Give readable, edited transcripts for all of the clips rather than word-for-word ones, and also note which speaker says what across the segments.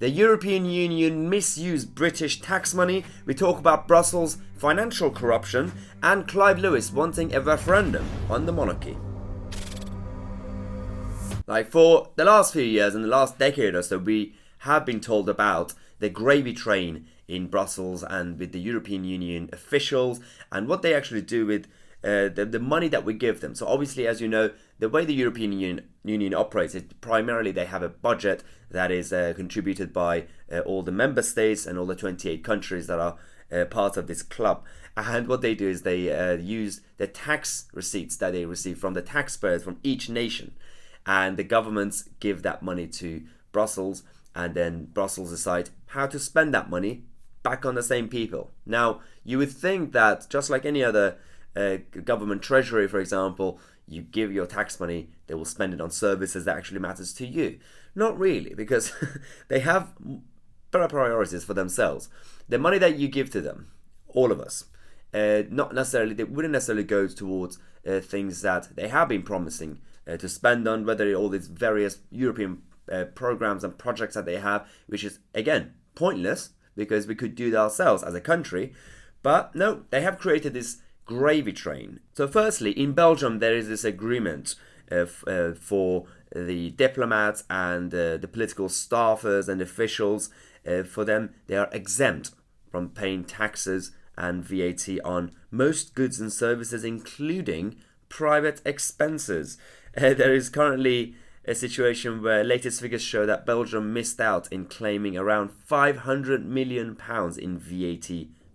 Speaker 1: The European Union misused British tax money. We talk about Brussels' financial corruption and Clive Lewis wanting a referendum on the monarchy. Like for the last few years, in the last decade or so, we have been told about the gravy train in Brussels and with the European Union officials and what they actually do with the money that we give them. So obviously, as you know, the way the European Union operates is primarily they have a budget that is contributed by all the member states and all the 28 countries that are part of this club. And what they do is they use the tax receipts that they receive from the taxpayers from each nation. And the governments give that money to Brussels, and then Brussels decide how to spend that money back on the same people. Now, you would think that just like any other government treasury, for example, you give your tax money, they will spend it on services that actually matters to you. Not really, because they have better priorities for themselves. The money that you give to them, all of us, not necessarily, they wouldn't necessarily go towards things that they have been promising to spend on, whether all these various European programs and projects that they have, which is, again, pointless, because we could do that ourselves as a country. But no, they have created this gravy train. So firstly, in Belgium, there is this agreement for the diplomats and the political staffers and officials. For them, they are exempt from paying taxes and VAT on most goods and services, including private expenses. There is currently a situation where latest figures show that Belgium missed out in claiming around £500 million in VAT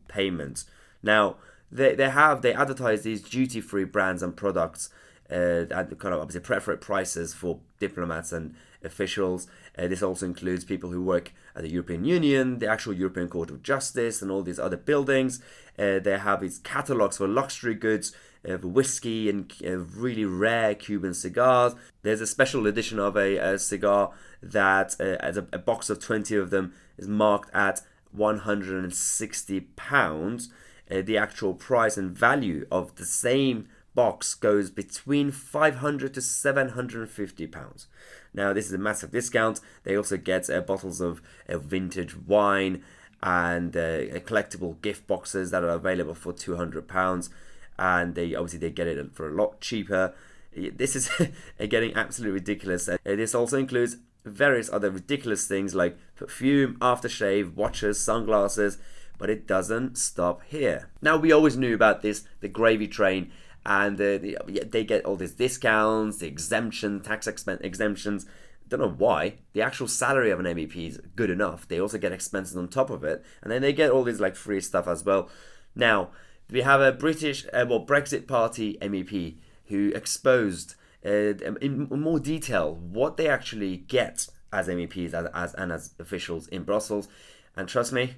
Speaker 1: payments. Now, they advertise these duty-free brands and products at kind of obviously preferred prices for diplomats and officials. This also includes people who work at the European Union, the actual European Court of Justice, and all these other buildings. They have these catalogs for luxury goods, whiskey and really rare Cuban cigars. There's a special edition of a cigar that, as a box of 20 of them, is marked at £160. The actual price and value of the same box goes between £500 to £750. Now, this is a massive discount. They also get bottles of vintage wine and collectible gift boxes that are available for £200. And they get it for a lot cheaper. This is getting absolutely ridiculous. This also includes various other ridiculous things like perfume, aftershave, watches, sunglasses, but it doesn't stop here. Now, we always knew about this, the gravy train, and they get all these discounts, the exemption, tax exemptions. Don't know why. The actual salary of an MEP is good enough. They also get expenses on top of it, and then they get all these like free stuff as well. Now, we have a British, Brexit Party MEP who exposed in more detail what they actually get as MEPs and as officials in Brussels. And trust me,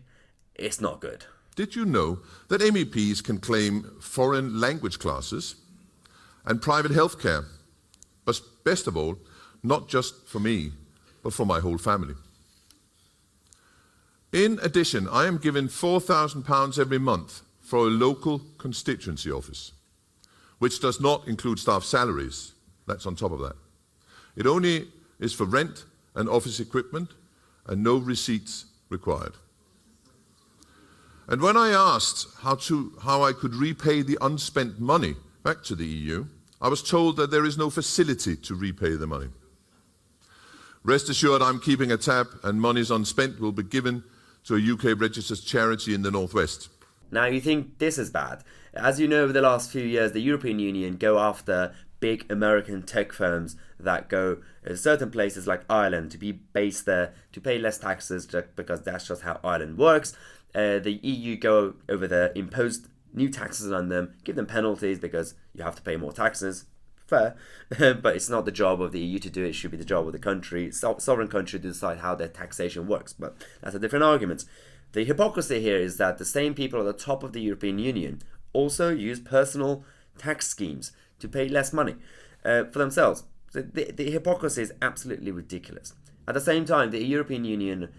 Speaker 1: it's not good.
Speaker 2: Did you know that MEPs can claim foreign language classes and private healthcare? But best of all, not just for me, but for my whole family. In addition, I am given £4,000 every month for a local constituency office, which does not include staff salaries. That's on top of that. It only is for rent and office equipment and no receipts required. And when I asked how I could repay the unspent money back to the EU, I was told that there is no facility to repay the money. Rest assured, I'm keeping a tab, and monies unspent will be given to a UK registered charity in the Northwest.
Speaker 1: Now, you think this is bad. As you know, over the last few years, the European Union go after big American tech firms that go to certain places like Ireland to be based there, to pay less taxes, just because that's just how Ireland works. The EU go over there, impose new taxes on them, give them penalties because you have to pay more taxes. Fair, but it's not the job of the EU to do it. It should be the job of the country, sovereign country, to decide how their taxation works. But that's a different argument. The hypocrisy here is that the same people at the top of the European Union also use personal tax schemes to pay less money for themselves. So the hypocrisy is absolutely ridiculous. At the same time, the European Union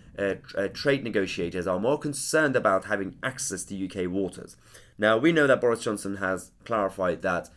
Speaker 1: trade negotiators are more concerned about having access to UK waters. Now, we know that Boris Johnson has clarified that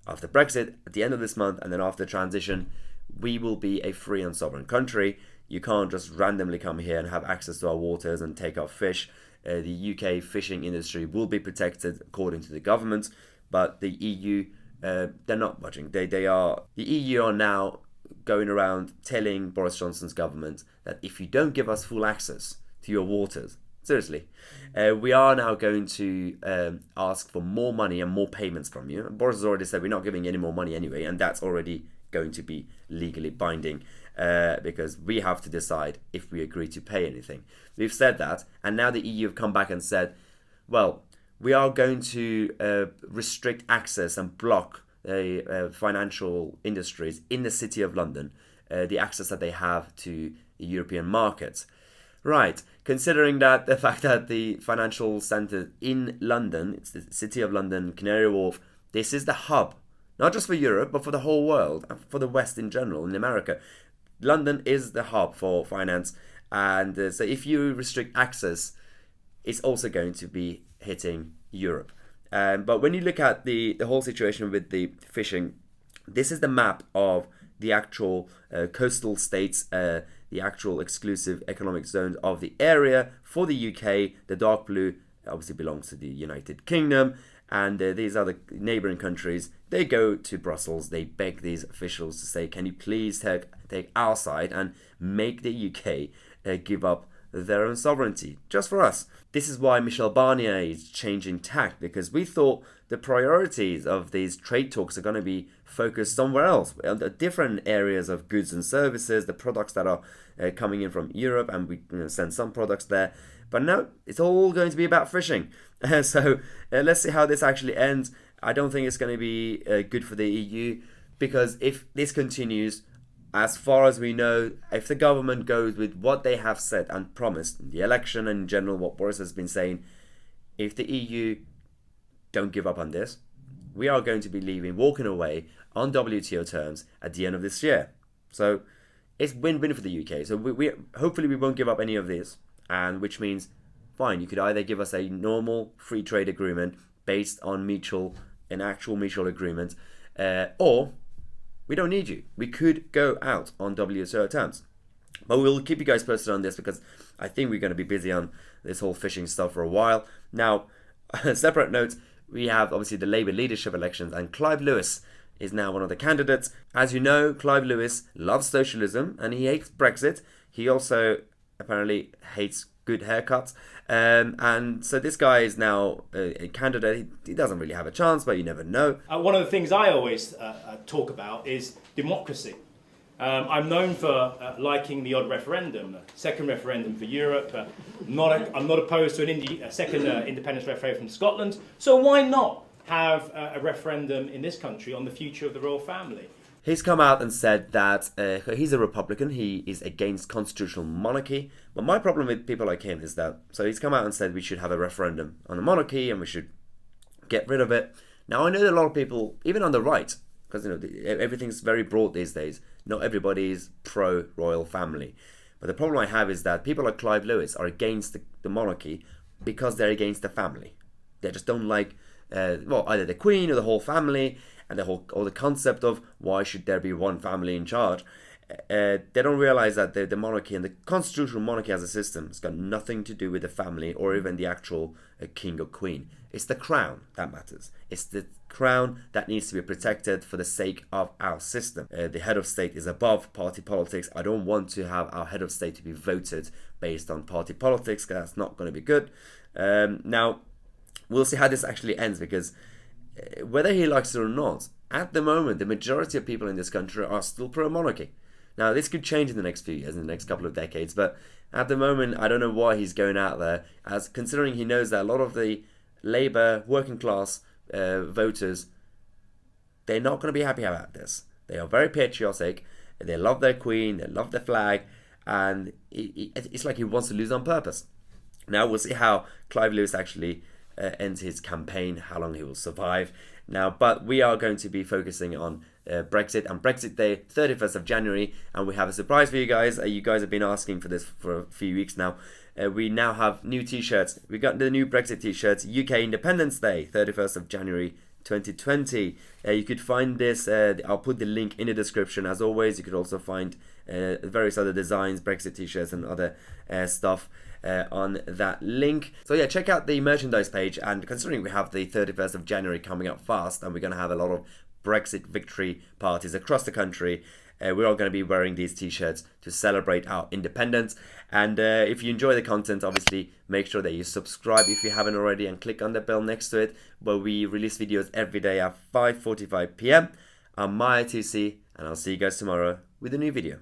Speaker 1: after Brexit, at the end of this month, and then after transition, we will be a free and sovereign country. You can't just randomly come here and have access to our waters and take our fish. The UK fishing industry will be protected according to the government, but the EU, they're not budging. The EU are now going around telling Boris Johnson's government that if you don't give us full access to your waters, seriously, we are now going to ask for more money and more payments from you. Boris has already said we're not giving any more money anyway, and that's already going to be legally binding because we have to decide if we agree to pay anything. We've said that, and now the EU have come back and said, well, we are going to restrict access and block financial industries in the City of London, the access that they have to the European markets. Right, considering that the fact that the financial centre in London, it's the City of London, Canary Wharf, this is the hub, not just for Europe, but for the whole world, and for the West in general, in America. London is the hub for finance, and so if you restrict access, it's also going to be hitting Europe. But when you look at the whole situation with the fishing, this is the map of the actual coastal states, the actual exclusive economic zones of the area. For the UK, the dark blue obviously belongs to the United Kingdom, and these other neighbouring countries, they go to Brussels, they beg these officials to say, can you please take our side and make the UK give up their own sovereignty, just for us. This is why Michel Barnier is changing tack, because we thought the priorities of these trade talks are going to be focused somewhere else, on the different areas of goods and services, the products that are coming in from Europe, and we send some products there. But now it's all going to be about fishing. So let's see how this actually ends. I don't think it's going to be good for the EU, because if this continues, as far as we know, if the government goes with what they have said and promised in the election and in general what Boris has been saying, if the EU don't give up on this, we are going to be walking away on WTO terms at the end of this year. So it's win-win for the UK. So we hopefully we won't give up any of this, and which means, fine, you could either give us a normal free trade agreement based on an actual mutual agreement, or we don't need you. We could go out on WTO terms. But we'll keep you guys posted on this, because I think we're going to be busy on this whole fishing stuff for a while. Now, separate note, we have obviously the Labour leadership elections, and Clive Lewis is now one of the candidates. As you know, Clive Lewis loves socialism and he hates Brexit. He also apparently hates good haircuts. And so this guy is now a candidate. He doesn't really have a chance, but you never know.
Speaker 3: One of the things I always talk about is democracy. I'm known for liking the odd referendum, second referendum for Europe. I'm not opposed to a second independence referendum from Scotland. So why not have a referendum in this country on the future of the royal family?
Speaker 1: He's come out and said that he's a Republican, he is against constitutional monarchy. But my problem with people like him is that, so he's come out and said we should have a referendum on the monarchy and we should get rid of it. Now I know that a lot of people, even on the right, because everything's very broad these days, not everybody is pro-royal family. But the problem I have is that people like Clive Lewis are against the monarchy because they're against the family. They just don't like, either the Queen or the whole family, and the concept of why should there be one family in charge. They don't realize that the monarchy and the constitutional monarchy as a system has got nothing to do with the family or even the actual king or queen. It's the crown that matters. It's the crown that needs to be protected for the sake of our system. The head of state is above party politics. I don't want to have our head of state to be voted based on party politics, because that's not going to be good. Now, we'll see how this actually ends, because whether he likes it or not, at the moment, the majority of people in this country are still pro-monarchy. Now, this could change in the next few years, in the next couple of decades, but at the moment, I don't know why he's going out there, as considering he knows that a lot of the Labour, working class voters, they're not going to be happy about this. They are very patriotic, they love their queen, they love their flag, and it's like he wants to lose on purpose. Now, we'll see how Clive Lewis actually ends his campaign, how long he will survive. Now, but we are going to be focusing on Brexit and Brexit Day, 31st of January, and we have a surprise for you guys. You guys have been asking for this for a few weeks now. We now have new t-shirts. We got the new Brexit t-shirts, UK Independence Day, 31st of January 2020. You could find this, I'll put the link in the description. As always, you could also find various other designs, Brexit t-shirts and other stuff on that link. So yeah, check out the merchandise page, and considering we have the 31st of January coming up fast and we're going to have a lot of Brexit victory parties across the country, we're all going to be wearing these t-shirts to celebrate our independence. And if you enjoy the content, obviously make sure that you subscribe if you haven't already, and click on the bell next to it, where we release videos every day at 5:45 p.m. I'm Tousi, and I'll see you guys tomorrow with a new video.